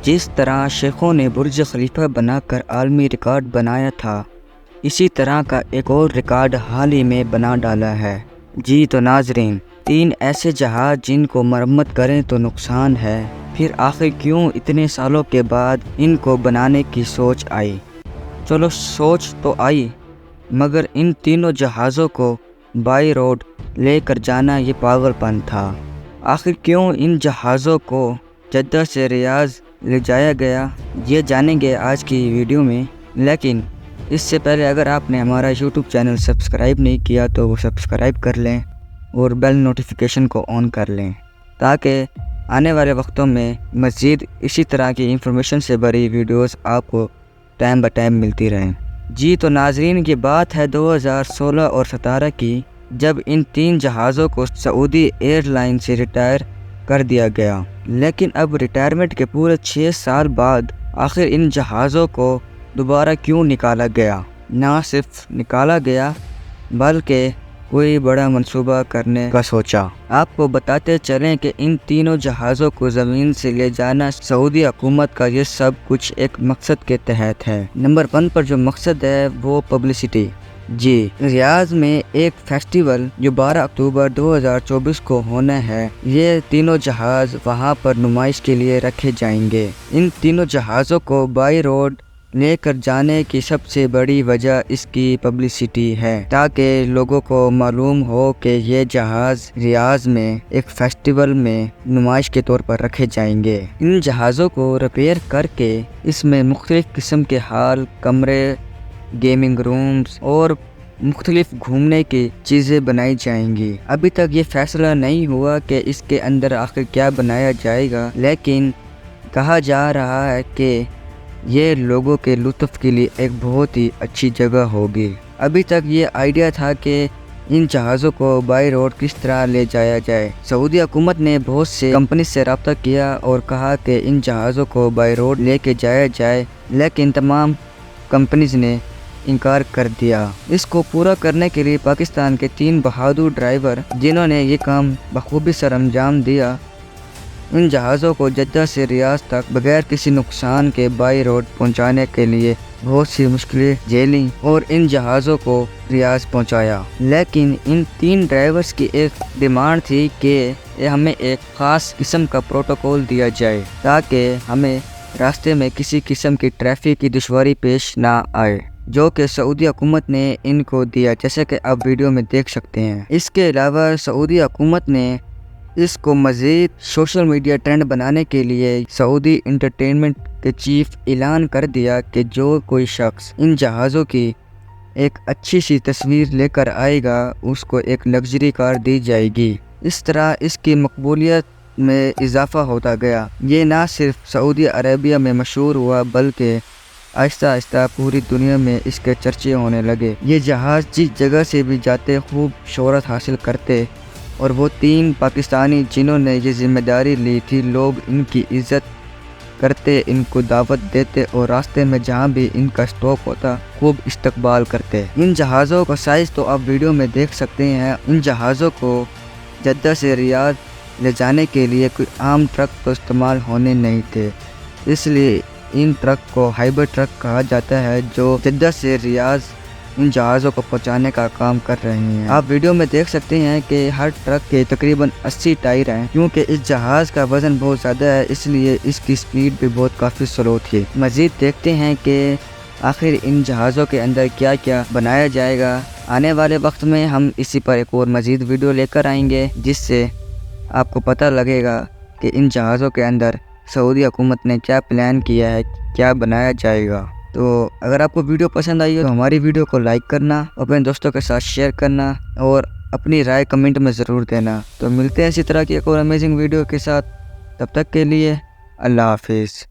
جس طرح شیخوں نے برج خلیفہ بنا کر عالمی ریکارڈ بنایا تھا، اسی طرح کا ایک اور ریکارڈ حال ہی میں بنا ڈالا ہے۔ جی تو ناظرین، 3 ایسے جہاز جن کو مرمت کریں تو نقصان ہے، پھر آخر کیوں اتنے سالوں کے بعد ان کو بنانے کی سوچ آئی؟ چلو سوچ تو آئی، مگر ان تینوں جہازوں کو بائی روڈ لے کر جانا یہ پاگل پن تھا۔ آخر کیوں ان جہازوں کو جدہ سے ریاض لے جایا گیا، یہ جانیں گے آج کی ویڈیو میں۔ لیکن اس سے پہلے اگر آپ نے ہمارا یوٹیوب چینل سبسکرائب نہیں کیا تو وہ سبسکرائب کر لیں اور بیل نوٹیفیکیشن کو آن کر لیں، تاکہ آنے والے وقتوں میں مزید اسی طرح کی انفارمیشن سے بھری ویڈیوز آپ کو ٹائم بہ ٹائم ملتی رہیں۔ جی تو ناظرین، یہ بات ہے 2016 اور 17 کی، جب ان 3 جہازوں کو سعودی ایئر لائن سے ریٹائر کر دیا گیا۔ لیکن اب ریٹائرمنٹ کے پورے 6 سال بعد آخر ان جہازوں کو دوبارہ کیوں نکالا گیا؟ نہ صرف نکالا گیا بلکہ کوئی بڑا منصوبہ کرنے کا سوچا۔ آپ کو بتاتے چلیں کہ ان تینوں جہازوں کو زمین سے لے جانا سعودی حکومت کا یہ سب کچھ ایک مقصد کے تحت ہے۔ نمبر 1 پر جو مقصد ہے وہ پبلسٹی۔ جی، ریاض میں ایک فیسٹیول جو 12 اکتوبر 2024 کو ہونا ہے، یہ تینوں جہاز وہاں پر نمائش کے لیے رکھے جائیں گے۔ ان تینوں جہازوں کو بائی روڈ لے کر جانے کی سب سے بڑی وجہ اس کی پبلسٹی ہے، تاکہ لوگوں کو معلوم ہو کہ یہ جہاز ریاض میں ایک فیسٹیول میں نمائش کے طور پر رکھے جائیں گے۔ ان جہازوں کو ریپیئر کر کے اس میں مختلف قسم کے ہال، کمرے، گیمنگ رومز اور مختلف گھومنے کی چیزیں بنائی جائیں گی۔ ابھی تک یہ فیصلہ نہیں ہوا کہ اس کے اندر آخر کیا بنایا جائے گا، لیکن کہا جا رہا ہے کہ یہ لوگوں کے لطف کے لیے ایک بہت ہی اچھی جگہ ہوگی۔ ابھی تک یہ آئیڈیا تھا کہ ان جہازوں کو بائی روڈ کس طرح لے جایا جائے۔ سعودی حکومت نے بہت سے کمپنی سے رابطہ کیا اور کہا کہ ان جہازوں کو بائی روڈ لے کے جایا جائے، لیکن تمام کمپنیز نے انکار کر دیا۔ اس کو پورا کرنے کے لیے پاکستان کے 3 بہادر ڈرائیور، جنہوں نے یہ کام بخوبی سر انجام دیا، ان جہازوں کو جدہ سے ریاض تک بغیر کسی نقصان کے بائی روڈ پہنچانے کے لیے بہت سی مشکلیں جھیلیں اور ان جہازوں کو ریاض پہنچایا۔ لیکن ان 3 ڈرائیورز کی ایک ڈیمانڈ تھی کہ ہمیں ایک خاص قسم کا پروٹوکول دیا جائے، تاکہ ہمیں راستے میں کسی قسم کی ٹریفک کی دشواری پیش نہ آئے، جو کہ سعودی حکومت نے ان کو دیا، جیسے کہ آپ ویڈیو میں دیکھ سکتے ہیں۔ اس کے علاوہ سعودی حکومت نے اس کو مزید سوشل میڈیا ٹرینڈ بنانے کے لیے سعودی انٹرٹینمنٹ کے چیف اعلان کر دیا کہ جو کوئی شخص ان جہازوں کی ایک اچھی سی تصویر لے کر آئے گا، اس کو ایک لگژری کار دی جائے گی۔ اس طرح اس کی مقبولیت میں اضافہ ہوتا گیا۔ یہ نہ صرف سعودی عربیہ میں مشہور ہوا بلکہ آہستہ آہستہ پوری دنیا میں اس کے چرچے ہونے لگے۔ یہ جہاز جس جگہ سے بھی جاتے خوب شہرت حاصل کرتے، اور وہ 3 پاکستانی جنہوں نے یہ ذمہ داری لی تھی، لوگ ان کی عزت کرتے، ان کو دعوت دیتے اور راستے میں جہاں بھی ان کا اسٹاپ ہوتا خوب استقبال کرتے۔ ان جہازوں کا سائز تو آپ ویڈیو میں دیکھ سکتے ہیں۔ ان جہازوں کو جدہ سے ریاض لے جانے کے لیے کوئی عام ٹرک تو استعمال ہونے نہیں تھے، اس لیے ان ٹرک کو ہائبر ٹرک کہا جاتا ہے، جو جدہ سے ریاض ان جہازوں کو پہنچانے کا کام کر رہے ہیں۔ آپ ویڈیو میں دیکھ سکتے ہیں کہ ہر ٹرک کے تقریباً 80 ٹائر ہیں۔ کیونکہ اس جہاز کا وزن بہت زیادہ ہے، اس لیے اس کی سپیڈ بھی بہت کافی سلو تھی۔ مزید دیکھتے ہیں کہ آخر ان جہازوں کے اندر کیا کیا بنایا جائے گا۔ آنے والے وقت میں ہم اسی پر ایک اور مزید ویڈیو لے کر آئیں گے، جس سے آپ کو پتہ لگے گا کہ ان جہازوں کے اندر سعودی حکومت نے کیا پلان کیا ہے، کیا بنایا جائے گا۔ تو اگر آپ کو ویڈیو پسند آئی ہو تو ہماری ویڈیو کو لائک کرنا، اپنے دوستوں کے ساتھ شیئر کرنا اور اپنی رائے کمنٹ میں ضرور دینا۔ تو ملتے ہیں اسی طرح کی ایک اور امیزنگ ویڈیو کے ساتھ، تب تک کے لیے اللہ حافظ۔